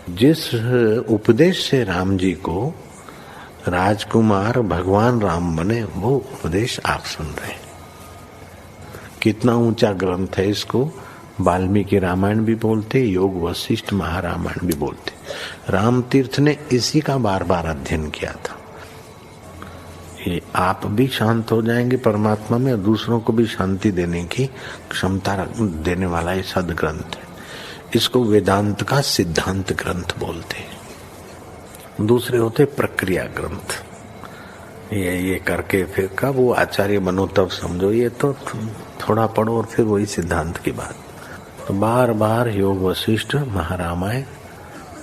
जिस उपदेश से राम जी को राजकुमार भगवान राम बने, वो उपदेश आप सुन रहे हैं। कितना ऊंचा ग्रंथ है। इसको वाल्मीकि रामायण भी बोलते, योग वशिष्ठ महारामायण भी बोलते। राम तीर्थ ने इसी का बार बार अध्ययन किया था। ये आप भी शांत हो जाएंगे परमात्मा में, और दूसरों को भी शांति देने की क्षमता देने वाला ये सदग्रंथ है। इसको वेदांत का सिद्धांत ग्रंथ बोलते हैं। दूसरे होते प्रक्रिया ग्रंथ। ये करके फिर कब वो आचार्य बनो तब समझो, ये तो थोड़ा पढ़ो और फिर वही सिद्धांत की बात। तो बार बार योग वशिष्ठ महारामायण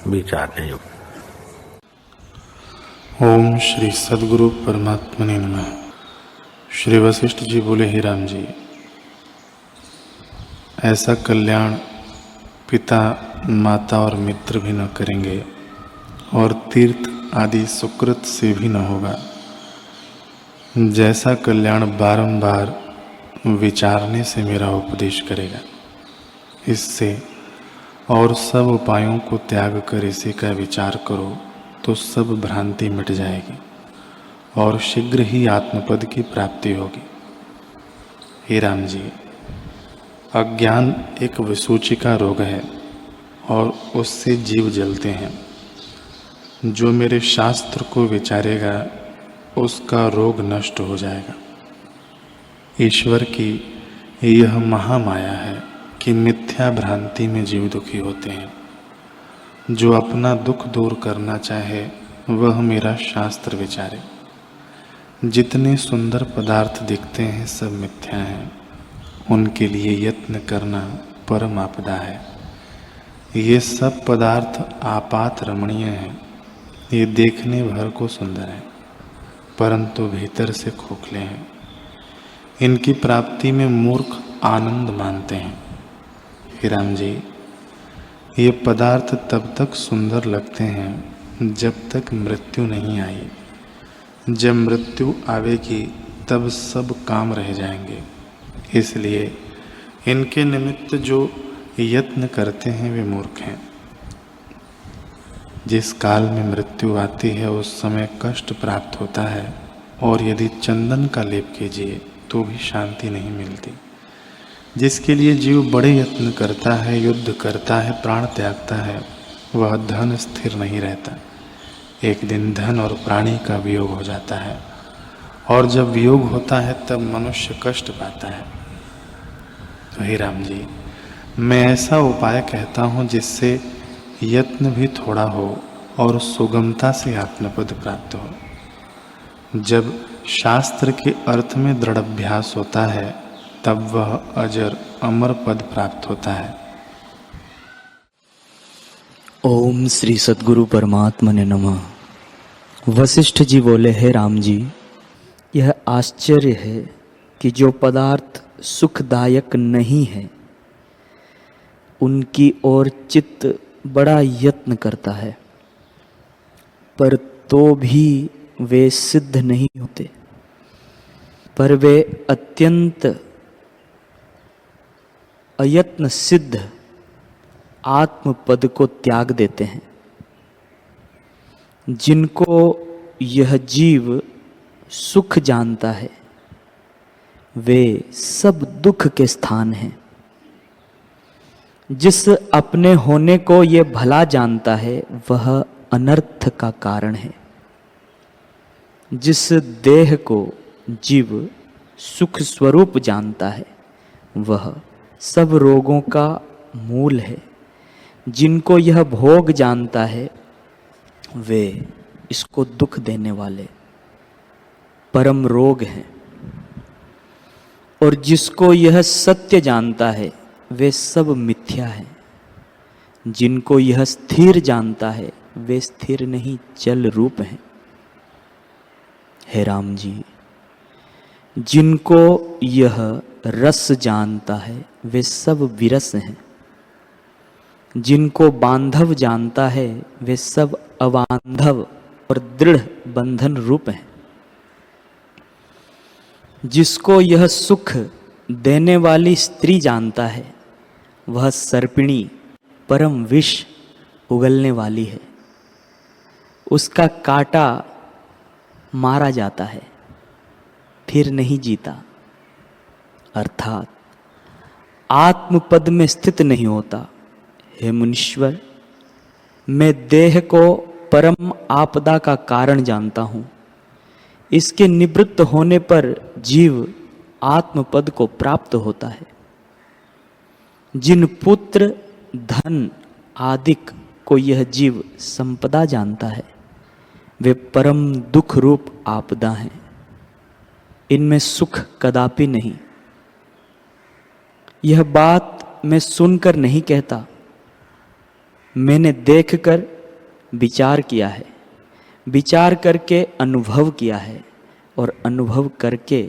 विचारने योग। ओम श्री सद्गुरु परमात्मने नमः। श्री वशिष्ठ जी बोले, हे राम जी, ऐसा कल्याण पिता माता और मित्र भी न करेंगे और तीर्थ आदि सुकृत से भी न होगा, जैसा कल्याण बारंबार विचारने से मेरा उपदेश करेगा। इससे और सब उपायों को त्याग कर इसी का विचार करो तो सब भ्रांति मिट जाएगी और शीघ्र ही आत्मपद की प्राप्ति होगी। हे राम जी, अज्ञान एक विसूचिका रोग है और उससे जीव जलते हैं। जो मेरे शास्त्र को विचारेगा उसका रोग नष्ट हो जाएगा। ईश्वर की यह महामाया है कि मिथ्या भ्रांति में जीव दुखी होते हैं। जो अपना दुख दूर करना चाहे वह मेरा शास्त्र विचारे। जितने सुंदर पदार्थ दिखते हैं सब मिथ्या हैं, उनके लिए यत्न करना परम आपदा है। ये सब पदार्थ आपात रमणीय हैं, ये देखने भर को सुंदर है परंतु भीतर से खोखले हैं। इनकी प्राप्ति में मूर्ख आनंद मानते हैं। हे राम जी, ये पदार्थ तब तक सुंदर लगते हैं जब तक मृत्यु नहीं आई। जब मृत्यु आवेगी तब सब काम रह जाएंगे। इसलिए इनके निमित्त जो यत्न करते हैं वे मूर्ख हैं। जिस काल में मृत्यु आती है उस समय कष्ट प्राप्त होता है, और यदि चंदन का लेप कीजिए तो भी शांति नहीं मिलती। जिसके लिए जीव बड़े यत्न करता है, युद्ध करता है, प्राण त्यागता है, वह धन स्थिर नहीं रहता। एक दिन धन और प्राणी का वियोग हो जाता है, और जब वियोग होता है तब मनुष्य कष्ट पाता है। तो हे राम जी, मैं ऐसा उपाय कहता हूँ जिससे यत्न भी थोड़ा हो और सुगमता से आत्मपद प्राप्त हो। जब शास्त्र के अर्थ में दृढ़ अभ्यास होता है तब वह अजर अमर पद प्राप्त होता है। ओम श्री सद्गुरु परमात्मने नमः। वशिष्ठ जी बोले, हे राम जी, यह आश्चर्य है कि जो पदार्थ सुखदायक नहीं है उनकी ओर चित्त बड़ा यत्न करता है, पर तो भी वे सिद्ध नहीं होते। पर वे अत्यंत अयत्न सिद्ध आत्मपद को त्याग देते हैं। जिनको यह जीव सुख जानता है वे सब दुख के स्थान हैं। जिस अपने होने को ये भला जानता है वह अनर्थ का कारण है। जिस देह को जीव सुख स्वरूप जानता है वह सब रोगों का मूल है। जिनको यह भोग जानता है वे इसको दुख देने वाले परम रोग हैं। और जिसको यह सत्य जानता है वे सब मिथ्या हैं। जिनको यह स्थिर जानता है वे स्थिर नहीं जल रूप हैं। हे राम जी, जिनको यह रस जानता है वे सब विरस हैं। जिनको बांधव जानता है वे सब अबांधव और दृढ़ बंधन रूप हैं। जिसको यह सुख देने वाली स्त्री जानता है वह सर्पिणी परम विष उगलने वाली है, उसका कांटा मारा जाता है, फिर नहीं जीता, अर्थात आत्मपद में स्थित नहीं होता। हे मुनीश्वर, मैं देह को परम आपदा का कारण जानता हूँ। इसके निवृत्त होने पर जीव आत्मपद को प्राप्त होता है। जिन पुत्र, धन आदिक को यह जीव संपदा जानता है, वे परम दुख रूप आपदा हैं। इनमें सुख कदापि नहीं। यह बात मैं सुनकर नहीं कहता, मैंने देखकर विचार किया है, विचार करके अनुभव किया है और अनुभव करके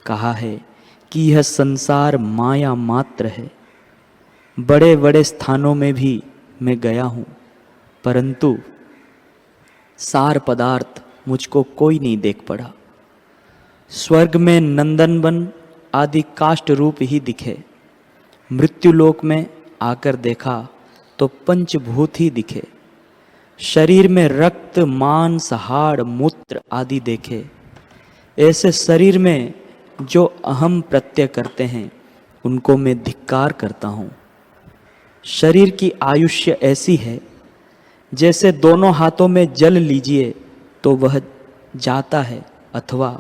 कहा है कि यह संसार माया मात्र है। बड़े बड़े स्थानों में भी मैं गया हूँ, परंतु सार पदार्थ मुझको कोई नहीं देख पड़ा। स्वर्ग में नंदनवन आदि काष्ठ रूप ही दिखे, मृत्युलोक में आकर देखा तो पंचभूत ही दिखे। शरीर में रक्त, मांस, हाड़, मूत्र आदि देखे। ऐसे शरीर में जो अहम प्रत्यय करते हैं, उनको मैं धिक्कार करता हूँ। शरीर की आयुष्य ऐसी है जैसे दोनों हाथों में जल लीजिए तो वह जाता है, अथवा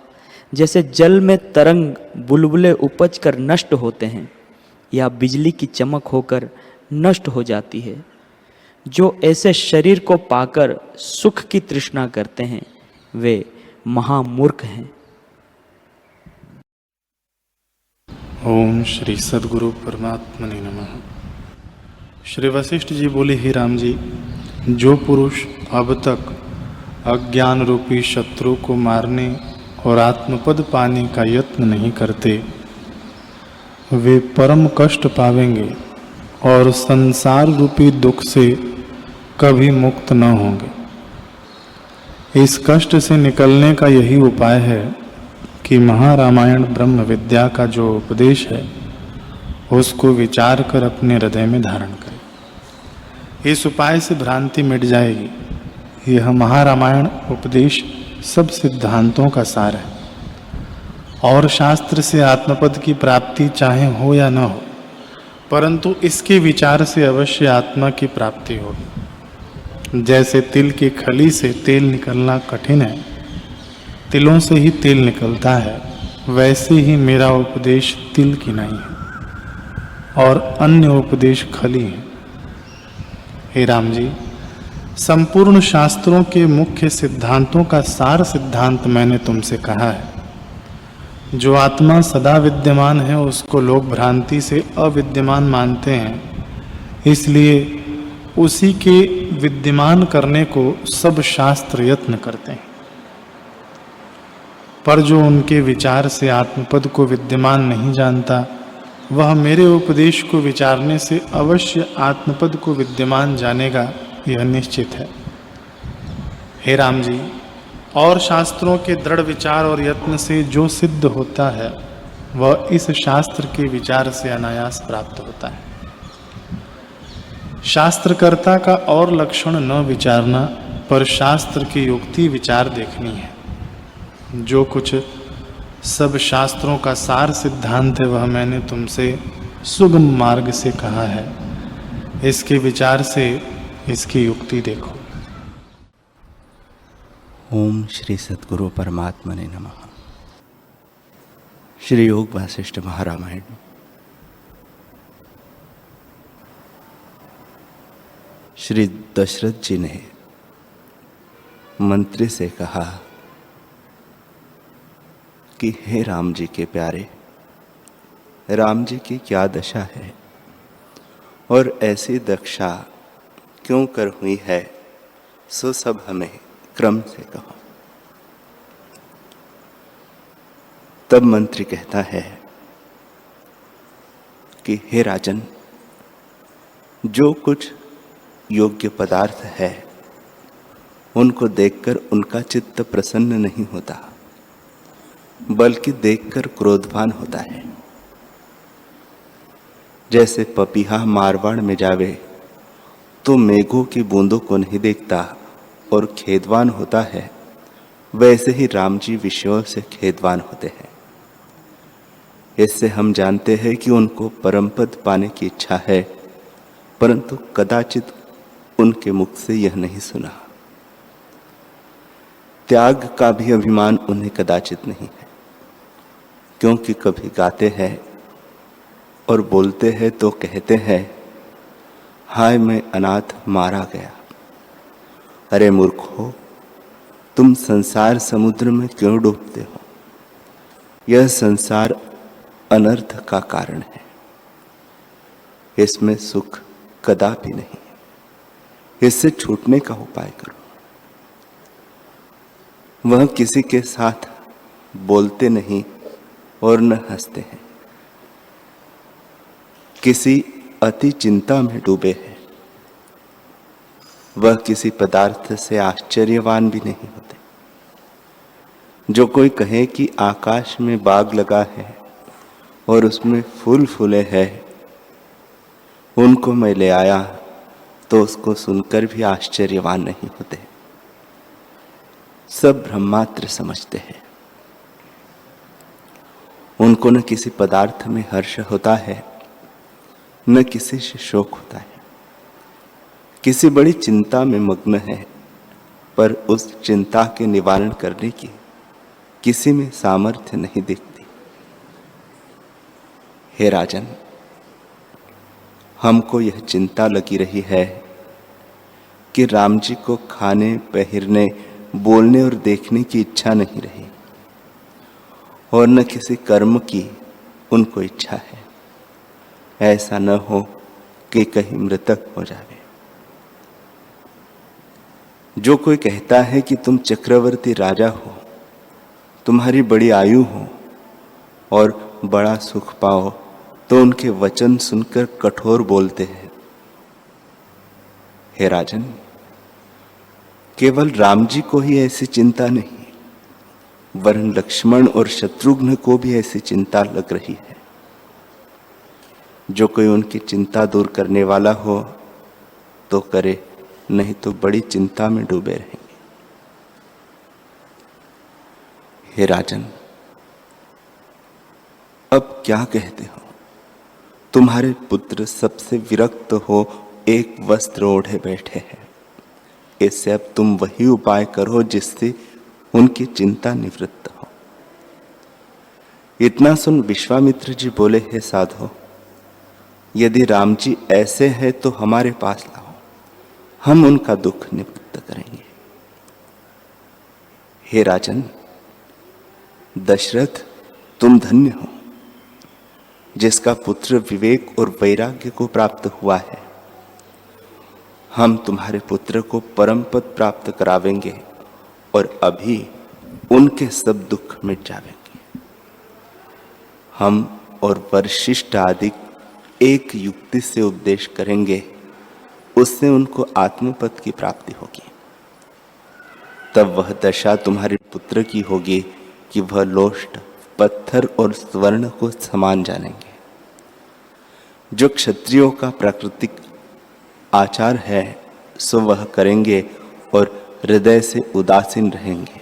जैसे जल में तरंग बुलबुले उपज कर नष्ट होते हैं या बिजली की चमक होकर नष्ट हो जाती है। जो ऐसे शरीर को पाकर सुख की तृष्णा करते हैं, वे महामूर्ख हैं। ओम श्री सद्गुरु परमात्मने नमः। श्री वशिष्ठ जी बोले, हे राम जी, जो पुरुष अब तक अज्ञान रूपी शत्रु को मारने और आत्मपद पाने का यत्न नहीं करते, वे परम कष्ट पावेंगे और संसार रूपी दुख से कभी मुक्त न होंगे। इस कष्ट से निकलने का यही उपाय है कि महारामायण ब्रह्म विद्या का जो उपदेश है, उसको विचार कर अपने हृदय में धारण करें। इस उपाय से भ्रांति मिट जाएगी। यह महारामायण उपदेश सब सिद्धांतों का सार है और शास्त्र से आत्मपद की प्राप्ति चाहे हो या न हो, परंतु इसके विचार से अवश्य आत्मा की प्राप्ति होगी। जैसे तिल की खली से तेल निकलना कठिन है, तिलों से ही तेल निकलता है, वैसे ही मेरा उपदेश तिल की नहीं है और अन्य उपदेश खली है। हे राम जी, संपूर्ण शास्त्रों के मुख्य सिद्धांतों का सार सिद्धांत मैंने तुमसे कहा है। जो आत्मा सदा विद्यमान है, उसको लोग भ्रांति से अविद्यमान मानते हैं, इसलिए उसी के विद्यमान करने को सब शास्त्र यत्न करते हैं। पर जो उनके विचार से आत्मपद को विद्यमान नहीं जानता, वह मेरे उपदेश को विचारने से अवश्य आत्मपद को विद्यमान जानेगा, यह निश्चित है। हे राम जी, और शास्त्रों के दृढ़ विचार और यत्न से जो सिद्ध होता है, वह इस शास्त्र के विचार से अनायास प्राप्त होता है। शास्त्रकर्ता का और लक्षण न विचारना, पर शास्त्र की युक्ति विचार देखनी है। जो कुछ सब शास्त्रों का सार सिद्धांत है, वह मैंने तुमसे सुगम मार्ग से कहा है। इसके विचार से इसकी युक्ति देखो। ओम श्री सद्गुरु परमात्मने नमः। श्री योग वासिष्ठ महारामायण। श्री दशरथ जी ने मंत्री से कहा कि हे राम जी के प्यारे, राम जी की क्या दशा है और ऐसी दशा क्यों कर हुई है, सो सब हमें क्रम से कहो। तब मंत्री कहता है कि हे राजन, जो कुछ योग्य पदार्थ है, उनको देखकर उनका चित्त प्रसन्न नहीं होता, बल्कि देखकर क्रोधवान होता है। जैसे पपीहा मारवाड़ में जावे तो मेघों की बूंदों को नहीं देखता और खेदवान होता है, वैसे ही राम जी विषयों से खेदवान होते हैं। इससे हम जानते हैं कि उनको परम पद पाने की इच्छा है, परंतु कदाचित उनके मुख से यह नहीं सुना। त्याग का भी अभिमान उन्हें कदाचित नहीं है, क्योंकि कभी गाते हैं और बोलते हैं तो कहते हैं, हाय मैं अनाथ मारा गया। अरे मूर्खो, तुम संसार समुद्र में क्यों डूबते हो? यह संसार अनर्थ का कारण है, इसमें सुख कदापि नहीं। इससे छूटने का उपाय करो। वह किसी के साथ बोलते नहीं और न हंसते हैं, किसी अति चिंता में डूबे हैं। वह किसी पदार्थ से आश्चर्यवान भी नहीं होते। जो कोई कहे कि आकाश में बाग लगा है और उसमें फूल फूले हैं, उनको मैं ले आया, तो उसको सुनकर भी आश्चर्यवान नहीं होते। सब ब्रह्मात्र समझते हैं। उनको न किसी पदार्थ में हर्ष होता है, न किसी से शोक होता है। किसी बड़ी चिंता में मग्न है, पर उस चिंता के निवारण करने की किसी में सामर्थ्य नहीं दिखती। हे राजन, हमको यह चिंता लगी रही है कि राम जी को खाने, पहनने, बोलने और देखने की इच्छा नहीं रही, और न किसी कर्म की उनको इच्छा है। ऐसा न हो कि कहीं मृतक हो जावे। जो कोई कहता है कि तुम चक्रवर्ती राजा हो, तुम्हारी बड़ी आयु हो और बड़ा सुख पाओ, तो उनके वचन सुनकर कठोर बोलते हैं। हे राजन, केवल राम जी को ही ऐसी चिंता नहीं, वरन लक्ष्मण और शत्रुघ्न को भी ऐसी चिंता लग रही है। जो कोई उनकी चिंता दूर करने वाला हो तो करे, नहीं तो बड़ी चिंता में डूबे रहेंगे। हे राजन, अब क्या कहते हो? तुम्हारे पुत्र सबसे विरक्त हो एक वस्त्र ओढ़े बैठे हैं। इससे अब तुम वही उपाय करो जिससे उनकी चिंता निवृत्त हो। इतना सुन विश्वामित्र जी बोले, हे साधो, यदि राम जी ऐसे हैं तो हमारे पास लाओ, हम उनका दुख निवृत्त करेंगे। हे राजन, दशरथ, तुम धन्य हो जिसका पुत्र विवेक और वैराग्य को प्राप्त हुआ है। हम तुम्हारे पुत्र को परम पद प्राप्त करावेंगे और अभी उनके सब दुख मिट जाएंगे। हम और वशिष्ठ आदि एक युक्ति से उपदेश करेंगे, उससे उनको आत्मपद की प्राप्ति होगी। तब वह दशा तुम्हारे पुत्र की होगी कि वह लोष्ट, पत्थर और स्वर्ण को समान जानेंगे। जो क्षत्रियों का प्राकृतिक आचार है सो वह करेंगे और हृदय से उदासीन रहेंगे।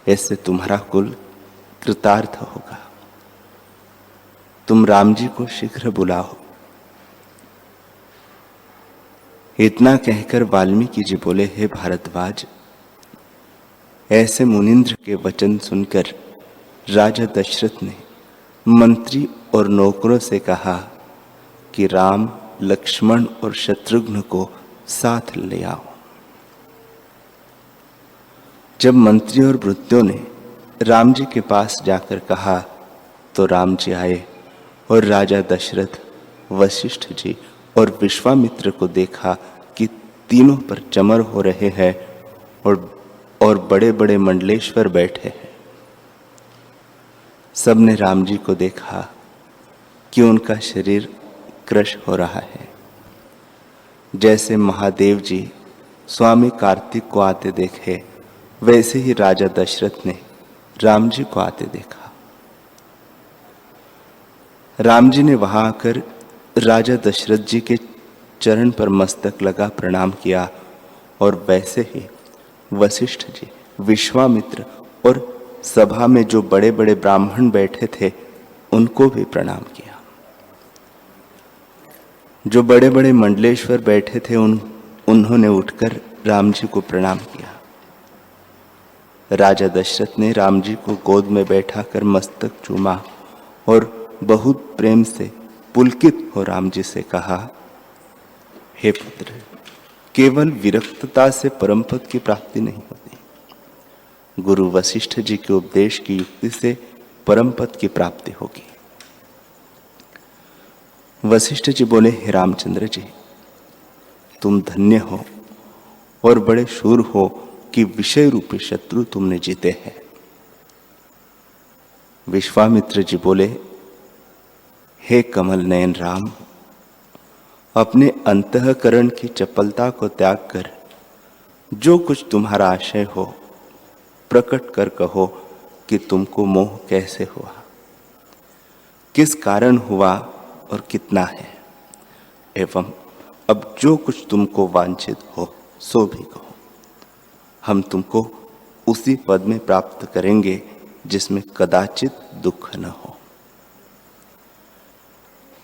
इससे तुम्हारा कुल कृतार्थ होगा। तुम राम जी को शीघ्र बुलाओ। इतना कहकर वाल्मीकि जी बोले, हे भारद्वाज, ऐसे मुनिंद्र के वचन सुनकर राजा दशरथ ने मंत्री और नौकरों से कहा कि राम, लक्ष्मण और शत्रुघ्न को साथ ले आओ। जब मंत्री और भृत्यों ने राम जी के पास जाकर कहा तो राम जी आए और राजा दशरथ, वशिष्ठ जी और विश्वामित्र को देखा कि तीनों पर चमर हो रहे हैं और बड़े बड़े मंडलेश्वर बैठे हैं। सबने राम जी को देखा कि उनका शरीर क्रश हो रहा है। जैसे महादेव जी स्वामी कार्तिक को आते देखे, वैसे ही राजा दशरथ ने राम जी को आते देखा। राम जी ने वहां आकर राजा दशरथ जी के चरण पर मस्तक लगा प्रणाम किया और वैसे ही वशिष्ठ जी, विश्वामित्र और सभा में जो बड़े बड़े ब्राह्मण बैठे थे उनको भी प्रणाम किया। जो बड़े बड़े मंडलेश्वर बैठे थे उन्होंने उठकर राम जी को प्रणाम किया। राजा दशरथ ने राम जी को गोद में बैठाकर मस्तक चूमा और बहुत प्रेम से पुलकित हो राम जी से कहा, हे पुत्र, केवल विरक्तता से परम पद की प्राप्ति नहीं होती, गुरु वशिष्ठ जी के उपदेश की युक्ति से परम पद की प्राप्ति होगी। वशिष्ठ जी बोले, हे रामचंद्र जी, तुम धन्य हो और बड़े शूर हो कि विषय रूपी शत्रु तुमने जीते हैं। विश्वामित्र जी बोले, हे कमल नयन राम, अपने अंतःकरण की चपलता को त्याग कर जो कुछ तुम्हारा आशय हो प्रकट कर कहो कि तुमको मोह कैसे हुआ, किस कारण हुआ और कितना है, एवं अब जो कुछ तुमको वांछित हो सो भी कहो। हम तुमको उसी पद में प्राप्त करेंगे जिसमें कदाचित दुख न हो।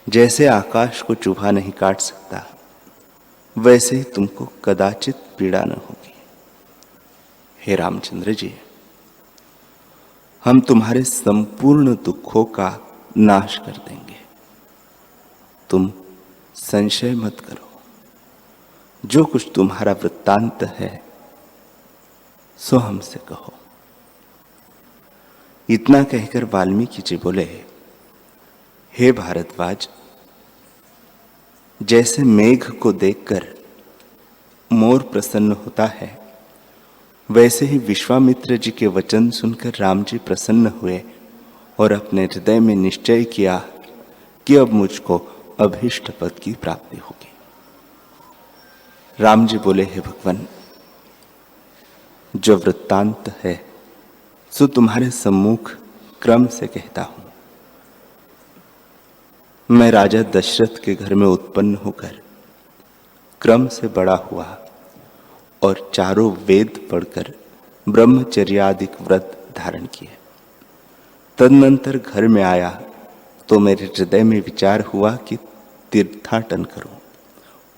जैसे आकाश को चूहा नहीं काट सकता, वैसे ही तुमको कदाचित पीड़ा न होगी। हे रामचंद्र जी, हम तुम्हारे संपूर्ण दुखों का नाश कर देंगे, तुम संशय मत करो। जो कुछ तुम्हारा वृत्तांत है सो हमसे कहो। इतना कहकर वाल्मीकि जी बोले, हे भारद्वाज, जैसे मेघ को देखकर मोर प्रसन्न होता है, वैसे ही विश्वामित्र जी के वचन सुनकर राम जी प्रसन्न हुए और अपने हृदय में निश्चय किया कि अब मुझको अभीष्ट पद की प्राप्ति होगी। राम जी बोले, हे भगवान, जो वृत्तांत है सो तुम्हारे सम्मुख क्रम से कहता हूं। मैं राजा दशरथ के घर में उत्पन्न होकर क्रम से बड़ा हुआ और चारों वेद पढ़कर ब्रह्मचर्यादिक व्रत धारण किए। तदनंतर घर में आया तो मेरे हृदय में विचार हुआ कि तीर्थाटन करूं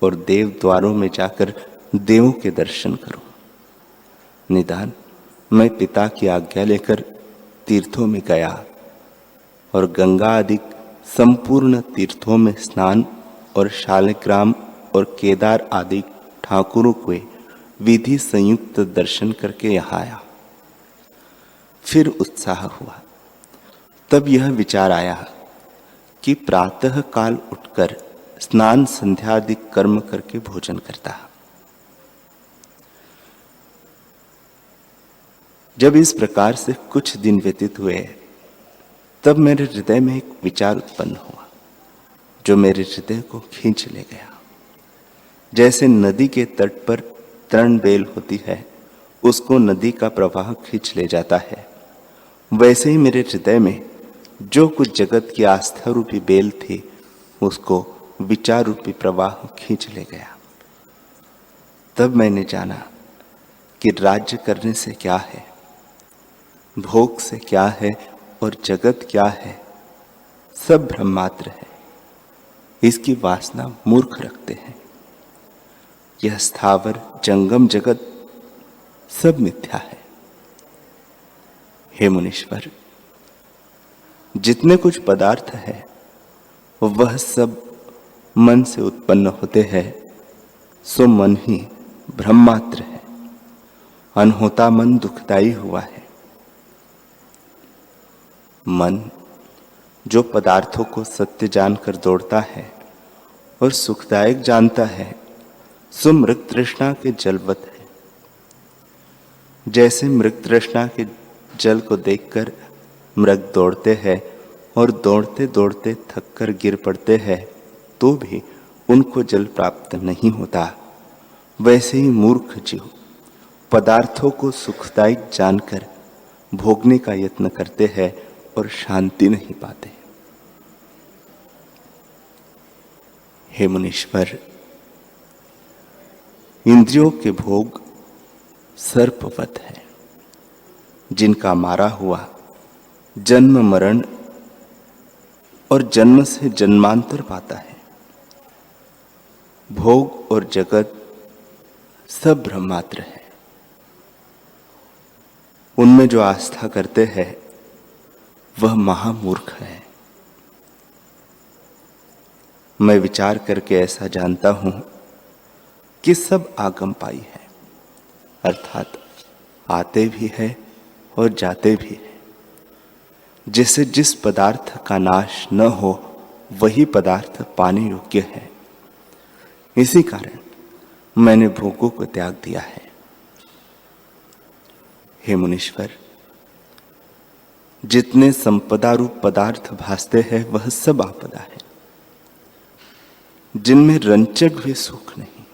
और देव द्वारों में जाकर देवों के दर्शन करूं। निदान मैं पिता की आज्ञा लेकर तीर्थों में गया और गंगा आदि संपूर्ण तीर्थों में स्नान और शालिग्राम और केदार आदि ठाकुरों के विधि संयुक्त दर्शन करके यहाँ आया। फिर उत्साह हुआ। तब यह विचार आया कि प्रातः काल उठकर स्नान संध्यादिक कर्म करके भोजन करता। जब इस प्रकार से कुछ दिन व्यतीत हुए तब मेरे हृदय में एक विचार उत्पन्न हुआ जो मेरे हृदय को खींच ले गया। जैसे नदी के तट पर तरण बेल होती है, उसको नदी का प्रवाह खींच ले जाता है, वैसे ही मेरे हृदय में जो कुछ जगत की आस्था रूपी बेल थी उसको विचार रूपी प्रवाह खींच ले गया। तब मैंने जाना कि राज्य करने से क्या है, भोग से क्या है और जगत क्या है, सब ब्रह्मात्र है। इसकी वासना मूर्ख रखते हैं। यह स्थावर जंगम जगत सब मिथ्या है। हे मुनीश्वर, जितने कुछ पदार्थ है वह सब मन से उत्पन्न होते हैं, सो मन ही ब्रह्मात्र है। अनहोता मन दुखदाई हुआ है। मन जो पदार्थों को सत्य जानकर दौड़ता है और सुखदायक जानता है, सो मृग तृष्णा के जलवत है। जैसे मृग तृष्णा के जल को देखकर मृग दौड़ते हैं और दौड़ते दौड़ते थककर गिर पड़ते हैं तो भी उनको जल प्राप्त नहीं होता, वैसे ही मूर्ख जीव पदार्थों को सुखदायक जानकर भोगने का यत्न करते हैं और शांति नहीं पाते। हे मुनीश्वर, इंद्रियों के भोग सर्पवत है, जिनका मारा हुआ जन्म मरण और जन्म से जन्मांतर पाता है। भोग और जगत सब ब्रह्मात्र है। उनमें जो आस्था करते हैं वह महामूर्ख है। मैं विचार करके ऐसा जानता हूं कि सब आगमपाई है, अर्थात आते भी है और जाते भी है। जैसे जिस पदार्थ का नाश न हो वही पदार्थ पाने योग्य है, इसी कारण मैंने भोगों को त्याग दिया है। हे मुनीश्वर, जितने संपदा रूप पदार्थ भासते हैं वह सब आपदा है, जिनमें रंचक भी सुख नहीं।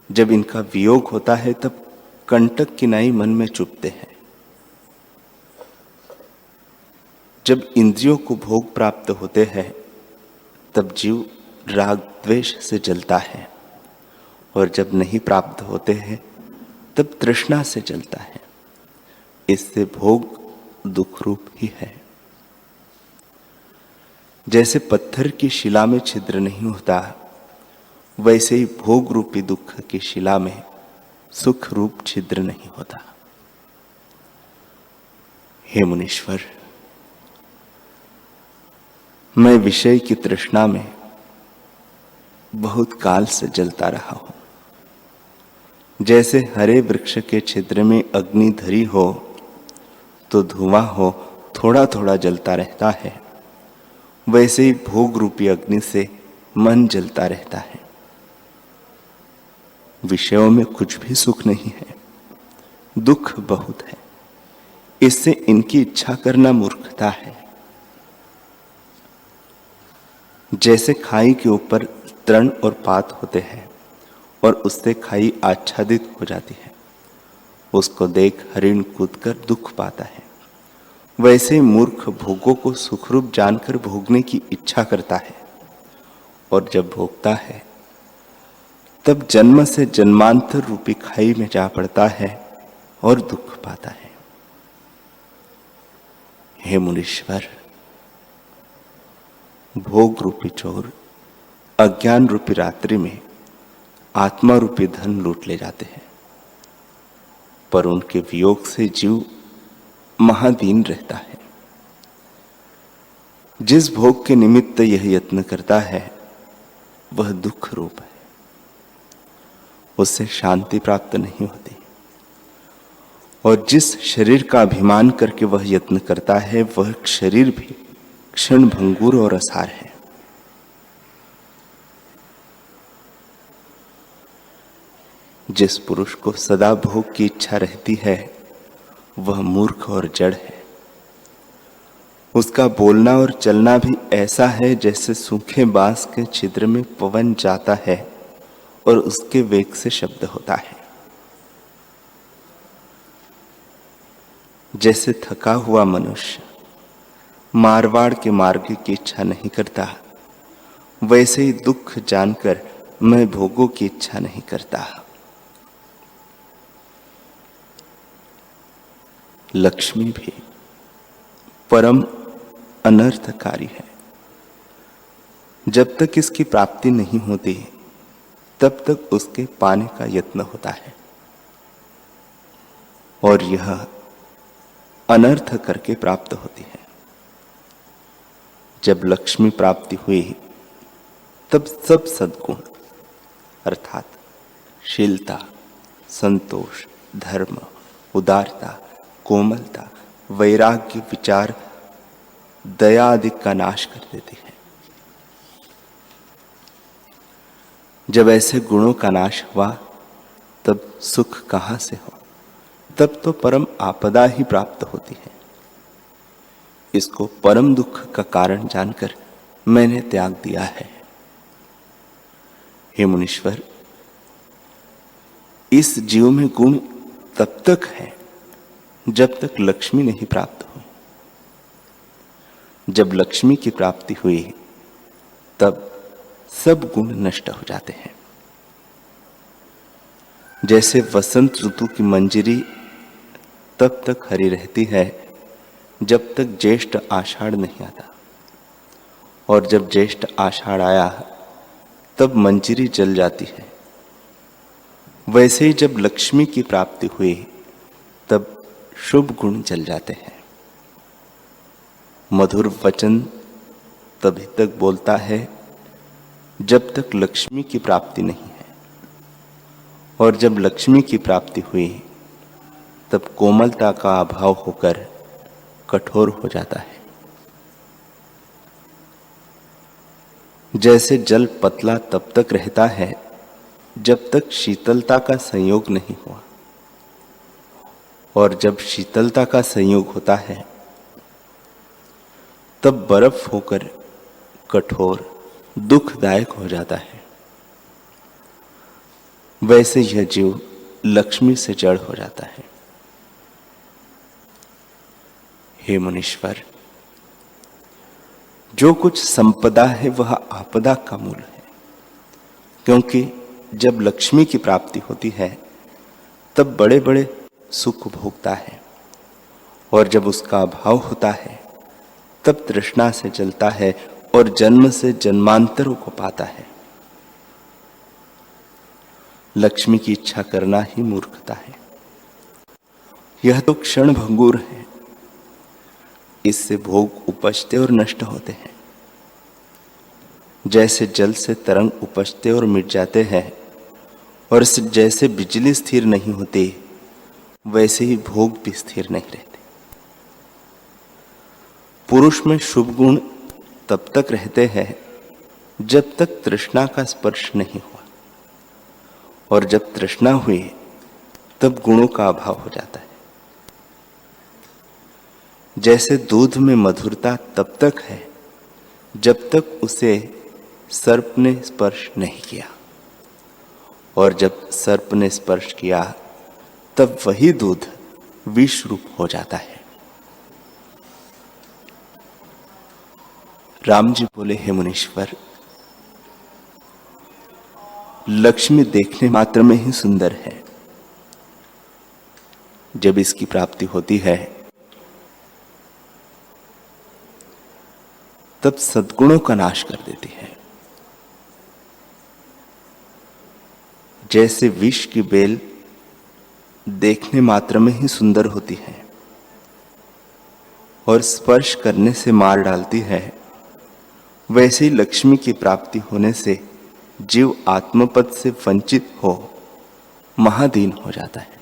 जब इनका वियोग होता है तब कंटक किनाई मन में चुभते हैं। जब इंद्रियों को भोग प्राप्त होते हैं तब जीव राग द्वेष से जलता है, और जब नहीं प्राप्त होते हैं तब तृष्णा से जलता है। इससे भोग दुख रूप ही है। जैसे पत्थर की शिला में छिद्र नहीं होता, वैसे ही भोग रूपी दुख की शिला में सुख रूप छिद्र नहीं होता। हे मुनीश्वर, मैं विषय की तृष्णा में बहुत काल से जलता रहा हूं। जैसे हरे वृक्ष के छिद्र में अग्नि धरी हो तो धुआं हो थोड़ा थोड़ा जलता रहता है, वैसे ही भोग रूपी अग्नि से मन जलता रहता है। विषयों में कुछ भी सुख नहीं है, दुख बहुत है। इससे इनकी इच्छा करना मूर्खता है। जैसे खाई के ऊपर तृण और पात होते हैं और उससे खाई आच्छादित हो जाती है, उसको देख हरिण कूदकर दुख पाता है, वैसे ही मूर्ख भोगों को सुखरूप जानकर भोगने की इच्छा करता है, और जब भोगता है तब जन्म से जन्मांतर रूपी खाई में जा पड़ता है और दुख पाता है। हे मुनीश्वर, भोग रूपी चोर अज्ञान रूपी रात्रि में आत्मा रूपी धन लूट ले जाते हैं, पर उनके वियोग से जीव महादीन रहता है। जिस भोग के निमित्त यह यत्न करता है वह दुख रूप है, उससे शांति प्राप्त नहीं होती। और जिस शरीर का अभिमान करके वह यत्न करता है वह शरीर भी क्षण भंगुर और असार है। जिस पुरुष को सदा भोग की इच्छा रहती है वह मूर्ख और जड़ है। उसका बोलना और चलना भी ऐसा है जैसे सूखे बांस के छिद्र में पवन जाता है और उसके वेग से शब्द होता है। जैसे थका हुआ मनुष्य मारवाड़ के मार्ग की इच्छा नहीं करता, वैसे ही दुख जानकर मैं भोगों की इच्छा नहीं करता। लक्ष्मी भी परम अनर्थकारी है। जब तक इसकी प्राप्ति नहीं होती तब तक उसके पाने का यत्न होता है, और यह अनर्थ करके प्राप्त होती है। जब लक्ष्मी प्राप्ति हुई तब सब सद्गुण अर्थात शीलता, संतोष, धर्म, उदारता, कोमलता, वैराग्य, विचार, दया आदि का नाश कर देती है। जब ऐसे गुणों का नाश हुआ तब सुख कहां से हो? तब तो परम आपदा ही प्राप्त होती है। इसको परम दुख का कारण जानकर मैंने त्याग दिया है। हे मुनीश्वर, इस जीव में गुण तब तक है जब तक लक्ष्मी नहीं प्राप्त हुई। जब लक्ष्मी की प्राप्ति हुई तब सब गुण नष्ट हो जाते हैं। जैसे वसंत ऋतु की मंजरी तब तक हरी रहती है जब तक ज्येष्ठ आषाढ़ नहीं आता, और जब ज्येष्ठ आषाढ़ आया तब मंजरी जल जाती है। वैसे ही जब लक्ष्मी की प्राप्ति हुई तब शुभ गुण जल जाते हैं। मधुर वचन तभी तक बोलता है जब तक लक्ष्मी की प्राप्ति नहीं है, और जब लक्ष्मी की प्राप्ति हुई तब कोमलता का अभाव होकर कठोर हो जाता है। जैसे जल पतला तब तक रहता है जब तक शीतलता का संयोग नहीं हुआ, और जब शीतलता का संयोग होता है तब बर्फ होकर कठोर दुखदायक हो जाता है। वैसे यह जीव लक्ष्मी से जड़ हो जाता है। हे मुनीश्वर, जो कुछ संपदा है वह आपदा का मूल है, क्योंकि जब लक्ष्मी की प्राप्ति होती है तब बड़े बड़े सुख भोगता है, और जब उसका अभाव होता है तब तृष्णा से जलता है और जन्म से जन्मांतरों को पाता है। लक्ष्मी की इच्छा करना ही मूर्खता है। यह तो क्षण भंगुर है, इससे भोग उपजते और नष्ट होते हैं। जैसे जल से तरंग उपजते और मिट जाते हैं, और जैसे बिजली स्थिर नहीं होती वैसे ही भोग भी स्थिर नहीं रहते। पुरुष में शुभ गुण तब तक रहते हैं जब तक तृष्णा का स्पर्श नहीं हुआ, और जब तृष्णा हुई तब गुणों का अभाव हो जाता है। जैसे दूध में मधुरता तब तक है जब तक उसे सर्प ने स्पर्श नहीं किया, और जब सर्प ने स्पर्श किया तब वही दूध विष रूप हो जाता है। राम जी बोले, हे मुनीश्वर, लक्ष्मी देखने मात्र में ही सुंदर है। जब इसकी प्राप्ति होती है तब सद्गुणों का नाश कर देती है। जैसे विष की बेल देखने मात्र में ही सुंदर होती है और स्पर्श करने से मार डालती है, वैसे ही लक्ष्मी की प्राप्ति होने से जीव आत्मपद से वंचित हो महादीन हो जाता है।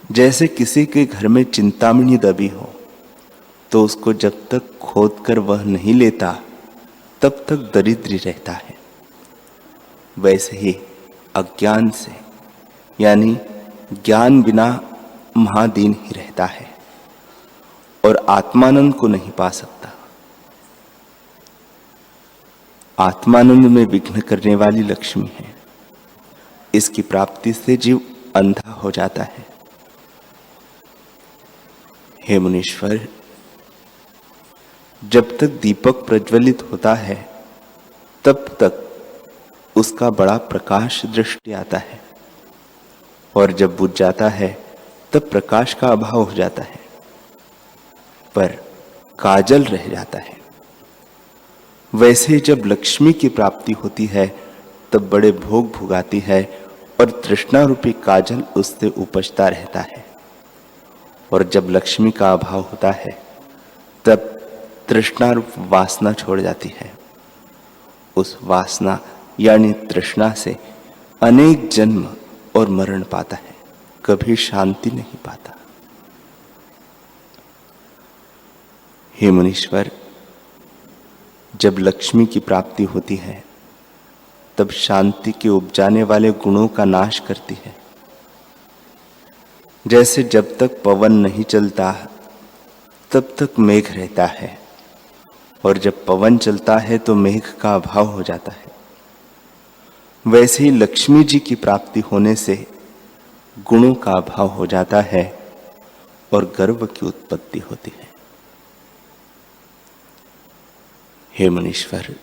जैसे किसी के घर में चिंतामणि दबी हो तो उसको जब तक खोद कर वह नहीं लेता तब तक दरिद्री रहता है, वैसे ही अज्ञान से यानी ज्ञान बिना महादीन ही रहता है और आत्मानंद को नहीं पा सकता। आत्मानंद में विघ्न करने वाली लक्ष्मी है, इसकी प्राप्ति से जीव अंधा हो जाता है। हे मुनीश्वर, जब तक दीपक प्रज्वलित होता है तब तक उसका बड़ा प्रकाश दृष्टि आता है, और जब बुझ जाता है तब प्रकाश का अभाव हो जाता है, पर काजल रह जाता है। वैसे ही जब लक्ष्मी की प्राप्ति होती है तब बड़े भोग भुगाती है और तृष्णा रूपी काजल उससे उपजता रहता है, और जब लक्ष्मी का अभाव होता है तब तृष्णा रूप वासना छोड़ जाती है। उस वासना यानी तृष्णा से अनेक जन्म और मरण पाता है, कभी शांति नहीं पाता। हे मुनीश्वर, जब लक्ष्मी की प्राप्ति होती है तब शांति के उपजाने वाले गुणों का नाश करती है। जैसे जब तक पवन नहीं चलता तब तक मेघ रहता है, और जब पवन चलता है तो मेघ का अभाव हो जाता है, वैसे ही लक्ष्मी जी की प्राप्ति होने से गुणों का अभाव हो जाता है और गर्व की उत्पत्ति होती है। हे मुनीश्वर,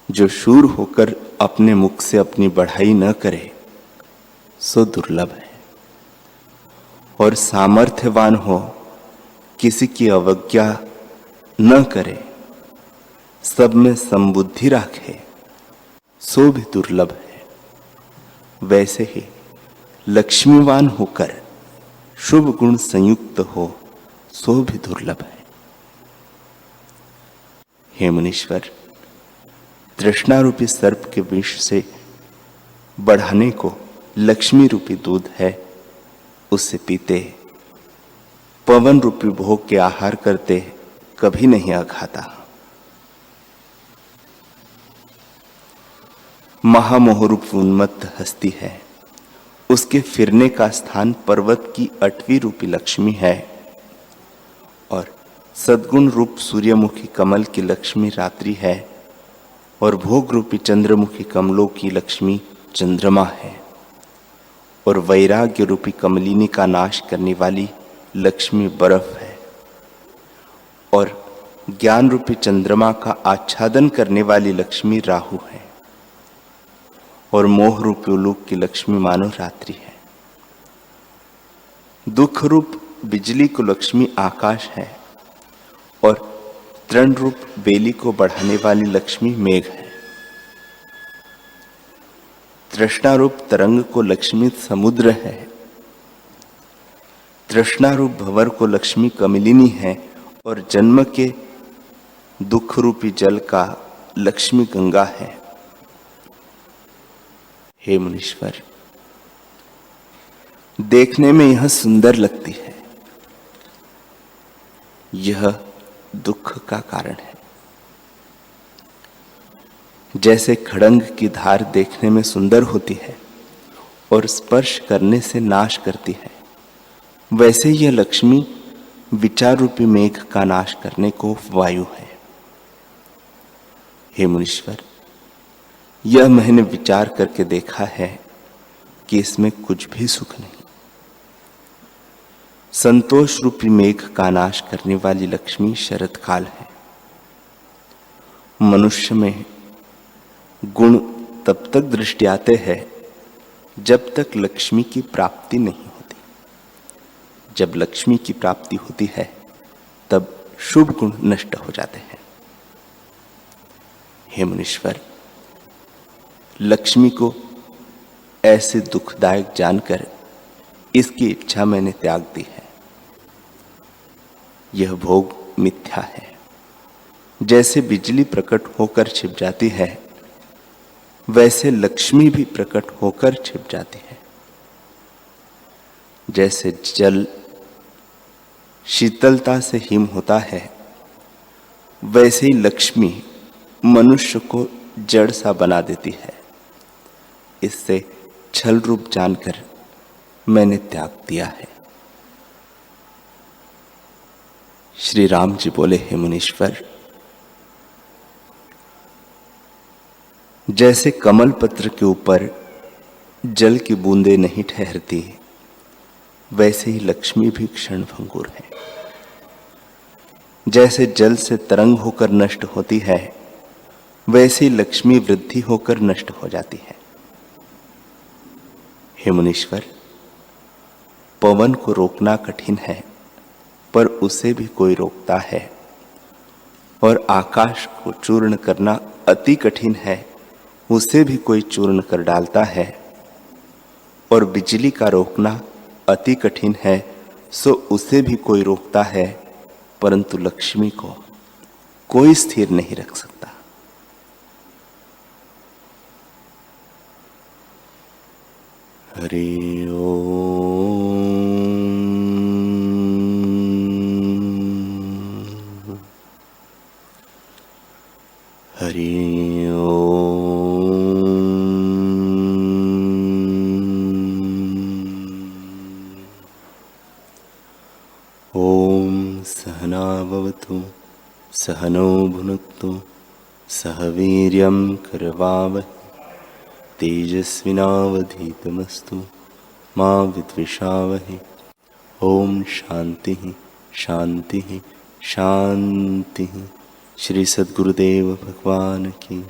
जो शूर होकर अपने मुख से अपनी बढ़ाई न करे सो दुर्लभ है, और सामर्थ्यवान हो किसी की अवज्ञा न करे, सब में समबुद्धि राखे सो भी दुर्लभ है। वैसे ही लक्ष्मीवान होकर शुभ गुण संयुक्त हो सो भी दुर्लभ है। हे मुनीश्वर, तृष्णा रूपी सर्प के विष से बढ़ाने को लक्ष्मी रूपी दूध है, उससे पीते पवन रूपी भोग के आहार करते कभी नहीं अघाता। महामोह रूप उन्मत्त हस्ती है, उसके फिरने का स्थान पर्वत की 8वीं रूपी लक्ष्मी है, और सद्गुण रूप सूर्यमुखी कमल की लक्ष्मी रात्रि है, और भोग रूपी चंद्रमुखी कमलों की लक्ष्मी चंद्रमा है, और वैराग्य रूपी कमलिनी का नाश करने वाली लक्ष्मी बर्फ है, और ज्ञान रूपी चंद्रमा का आच्छादन करने वाली लक्ष्मी राहु है, और मोह रूपी उलूक की लक्ष्मी मानो रात्रि है। दुख रूप बिजली को लक्ष्मी आकाश है, और तृण रूप बेली को बढ़ाने वाली लक्ष्मी मेघ है। तृष्णा रूप तरंग को लक्ष्मी समुद्र है, तृष्णा रूप भंवर को लक्ष्मी कमलिनी है, और जन्म के दुख रूपी जल का लक्ष्मी गंगा है। हे मुनीश्वर, देखने में यह सुंदर लगती है, यह दुख का कारण है। जैसे खड़ंग की धार देखने में सुंदर होती है और स्पर्श करने से नाश करती है, वैसे यह लक्ष्मी विचार रूपी मेघ का नाश करने को वायु है। हे मुनीश्वर, यह मैंने विचार करके देखा है कि इसमें कुछ भी सुख नहीं। संतोष रूपी मेघ का नाश करने वाली लक्ष्मी शरद काल है। मनुष्य में गुण तब तक दृष्टि आते हैं जब तक लक्ष्मी की प्राप्ति नहीं होती। जब लक्ष्मी की प्राप्ति होती है तब शुभ गुण नष्ट हो जाते हैं। हे मुनीश्वर, लक्ष्मी को ऐसे दुखदायक जानकर इसकी इच्छा मैंने त्याग दी है। यह भोग मिथ्या है। जैसे बिजली प्रकट होकर छिप जाती है, वैसे लक्ष्मी भी प्रकट होकर छिप जाती है। जैसे जल शीतलता से हिम होता है, वैसे ही लक्ष्मी मनुष्य को जड़ सा बना देती है। इससे छल रूप जानकर मैंने त्याग दिया है। श्री राम जी बोले, हे मुनीश्वर, जैसे कमल पत्र के ऊपर जल की बूंदें नहीं ठहरती, वैसे ही लक्ष्मी भी क्षण भंगुर है। जैसे जल से तरंग होकर नष्ट होती है, वैसे ही लक्ष्मी वृद्धि होकर नष्ट हो जाती है। हे मुनीश्वर, पवन को रोकना कठिन है, पर उसे भी कोई रोकता है, और आकाश को चूर्ण करना अति कठिन है, उसे भी कोई चूर्ण कर डालता है, और बिजली का रोकना अति कठिन है, सो उसे भी कोई रोकता है, परंतु लक्ष्मी को कोई स्थिर नहीं रख सकता। हरि ओम। हरि ओम। ओम सहना भवतु, सहनो भुनक्तु, सह वीर्यं करवावहै, तेजस्विनावधीतमस्तु मा विद्विषावहै। ओम शांति शांति शांति। श्री सद्गुरुदेव भगवान की।